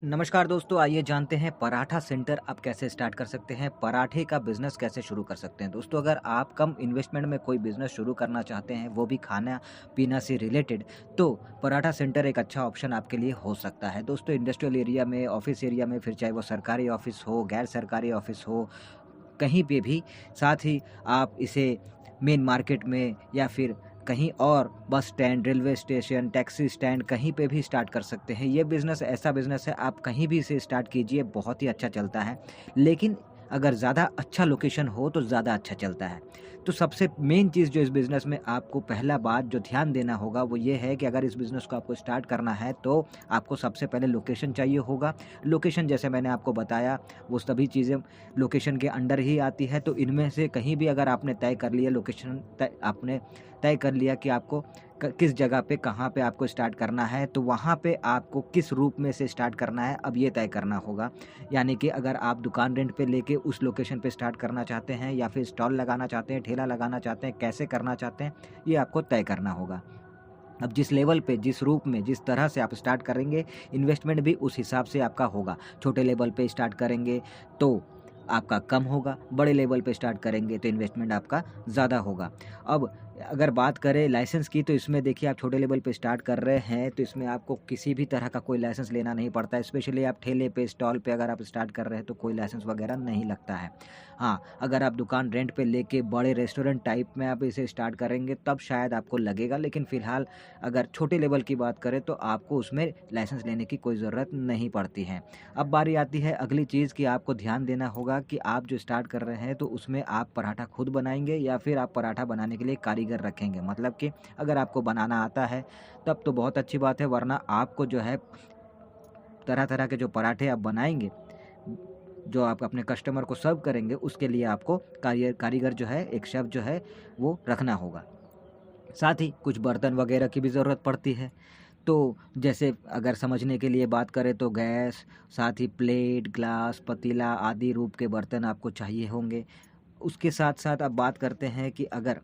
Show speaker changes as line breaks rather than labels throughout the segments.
नमस्कार दोस्तों, आइए जानते हैं पराठा सेंटर आप कैसे स्टार्ट कर सकते हैं, पराठे का बिज़नेस कैसे शुरू कर सकते हैं। दोस्तों, अगर आप कम इन्वेस्टमेंट में कोई बिज़नेस शुरू करना चाहते हैं, वो भी खाना-पीना से रिलेटेड, तो पराठा सेंटर एक अच्छा ऑप्शन आपके लिए हो सकता है। दोस्तों, इंडस्ट्रियल एरिया में, ऑफ़िस एरिया में, फिर चाहे वो सरकारी ऑफ़िस हो, गैर सरकारी ऑफ़िस हो, कहीं पे भी, साथ ही आप इसे मेन मार्केट में या फिर कहीं और bus stand, railway station, taxi stand कहीं पे भी स्टार्ट कर सकते हैं। ये बिज़नेस ऐसा बिज़नेस है, आप कहीं भी इसे स्टार्ट कीजिए, बहुत ही अच्छा चलता है। लेकिन अगर ज़्यादा अच्छा लोकेशन हो तो ज़्यादा अच्छा चलता है। तो सबसे मेन चीज़ जो इस बिज़नेस में आपको पहला बात जो ध्यान देना होगा वो ये है कि अगर इस बिज़नेस को आपको स्टार्ट करना है तो आपको सबसे पहले लोकेशन चाहिए होगा। लोकेशन जैसे मैंने आपको बताया, वो सभी चीज़ें लोकेशन के अंडर ही आती है, तो इनमें से कहीं भी अगर आपने तय कर लिया लोकेशन आपने तय कर लिया कि आपको किस जगह पे कहाँ पे आपको स्टार्ट करना है, तो वहाँ पे आपको किस रूप में से स्टार्ट करना है, अब ये तय करना होगा। यानी कि अगर आप दुकान रेंट पे लेके उस लोकेशन पे स्टार्ट करना चाहते हैं या फिर स्टॉल लगाना चाहते हैं, ठेला लगाना चाहते हैं, कैसे करना चाहते हैं, ये आपको तय करना होगा। अब जिस लेवल पे, जिस रूप में, जिस तरह से आप स्टार्ट करेंगे, इन्वेस्टमेंट भी उस हिसाब से आपका होगा। छोटे लेवल पे स्टार्ट करेंगे तो आपका कम होगा, बड़े लेवल पे स्टार्ट करेंगे तो इन्वेस्टमेंट आपका ज़्यादा होगा। अब अगर बात करें लाइसेंस की, तो इसमें देखिए आप छोटे लेवल पे स्टार्ट कर रहे हैं तो इसमें आपको किसी भी तरह का कोई लाइसेंस लेना नहीं पड़ता है। स्पेशली आप ठेले पे, स्टॉल पे अगर आप स्टार्ट कर रहे हैं तो कोई लाइसेंस वगैरह नहीं लगता है। हाँ, अगर आप दुकान रेंट पे लेके बड़े रेस्टोरेंट टाइप में आप इसे स्टार्ट करेंगे तब शायद आपको लगेगा, लेकिन फ़िलहाल अगर छोटे लेवल की बात करें तो आपको उसमें लाइसेंस लेने की कोई ज़रूरत नहीं पड़ती है। अब बारी आती है अगली चीज़ कि आपको ध्यान देना होगा कि आप जो स्टार्ट कर रहे हैं तो उसमें आप पराठा खुद बनाएँगे या फिर आप पराठा बनाने के लिए कारीगर रखेंगे। मतलब कि अगर आपको बनाना आता है तब तो बहुत अच्छी बात है, वरना आपको जो है तरह-तरह के जो पराठे आप बनाएँगे, जो आप अपने कस्टमर को सर्व करेंगे, उसके लिए आपको कारीगर जो है, एक शेफ़ जो है वो रखना होगा। साथ ही कुछ बर्तन वगैरह की भी ज़रूरत पड़ती है। तो जैसे अगर समझने के लिए बात करें तो गैस, साथ ही प्लेट, ग्लास, पतीला आदि रूप के बर्तन आपको चाहिए होंगे। उसके साथ-साथ अब बात करते हैं कि अगर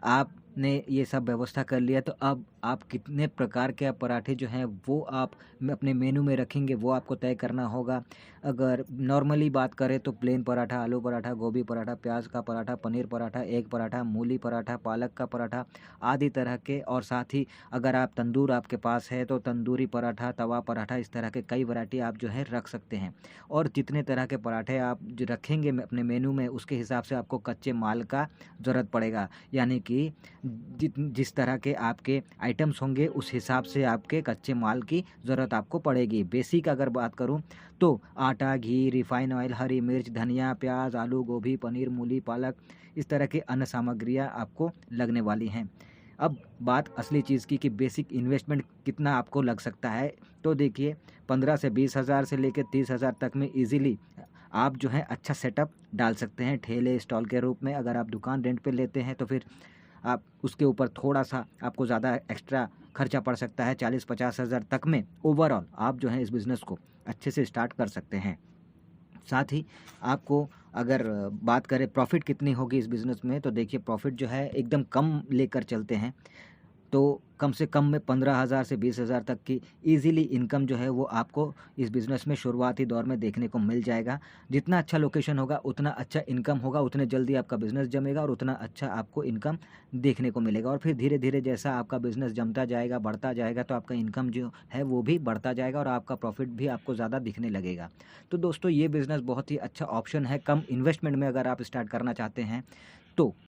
आपने ये सब व्यवस्था कर लिया तो अब आप कितने प्रकार के आप पराठे जो हैं वो आप अपने मेनू में रखेंगे, वो आपको तय करना होगा। अगर नॉर्मली बात करें तो प्लेन पराठा, आलू पराठा, गोभी पराठा, प्याज का पराठा, पनीर पराठा, एग पराठा, मूली पराठा, पालक का पराठा आदि तरह के, और साथ ही अगर आप तंदूर आपके पास है तो तंदूरी पराठा, तवा पराठा, इस तरह के कई वैरायटी आप जो है रख सकते हैं। और जितने तरह के पराठे आप जो रखेंगे अपने मेनू में, उसके हिसाब से आपको कच्चे माल का ज़रूरत पड़ेगा। यानी कि जिस तरह के आपके आइटम्स होंगे उस हिसाब से आपके कच्चे माल की ज़रूरत आपको पड़ेगी। बेसिक अगर बात करूँ तो आटा, घी, रिफाइन ऑयल, हरी मिर्च, धनिया, प्याज़, आलू, गोभी, पनीर, मूली, पालक, इस तरह की अन्य सामग्रियाँ आपको लगने वाली हैं। अब बात असली चीज़ की कि बेसिक इन्वेस्टमेंट कितना आपको लग सकता है, तो देखिए 15 से 20 हज़ार से लेके 30 हज़ार तक में ईज़िली आप जो है अच्छा सेटअप डाल सकते हैं ठेले, स्टॉल के रूप में। अगर आप दुकान रेंट पे लेते हैं तो फिर आप उसके ऊपर थोड़ा-सा आपको ज़्यादा एक्स्ट्रा खर्चा पड़ सकता है, 40-50 हज़ार तक में ओवरऑल आप जो है इस बिज़नेस को अच्छे से स्टार्ट कर सकते हैं। साथ ही आपको अगर बात करें प्रॉफ़िट कितनी होगी इस बिज़नेस में, तो देखिए प्रॉफ़िट जो है एकदम कम लेकर चलते हैं। तो कम से कम में 15,000 से 20,000 तक की ईज़िली इनकम जो है वो आपको इस बिज़नेस में शुरुआती दौर में देखने को मिल जाएगा। जितना अच्छा लोकेशन होगा, उतना अच्छा इनकम होगा, उतने जल्दी आपका बिज़नेस जमेगा और उतना अच्छा आपको इनकम देखने को मिलेगा। और फिर धीरे-धीरे जैसा आपका बिज़नेस जमता जाएगा, बढ़ता जाएगा, तो आपका इनकम जो है वो भी बढ़ता जाएगा और आपका प्रॉफ़िट भी आपको ज़्यादा दिखने लगेगा। तो दोस्तों, ये बिज़नेस बहुत ही अच्छा ऑप्शन है, कम इन्वेस्टमेंट में अगर आप स्टार्ट करना चाहते हैं तो।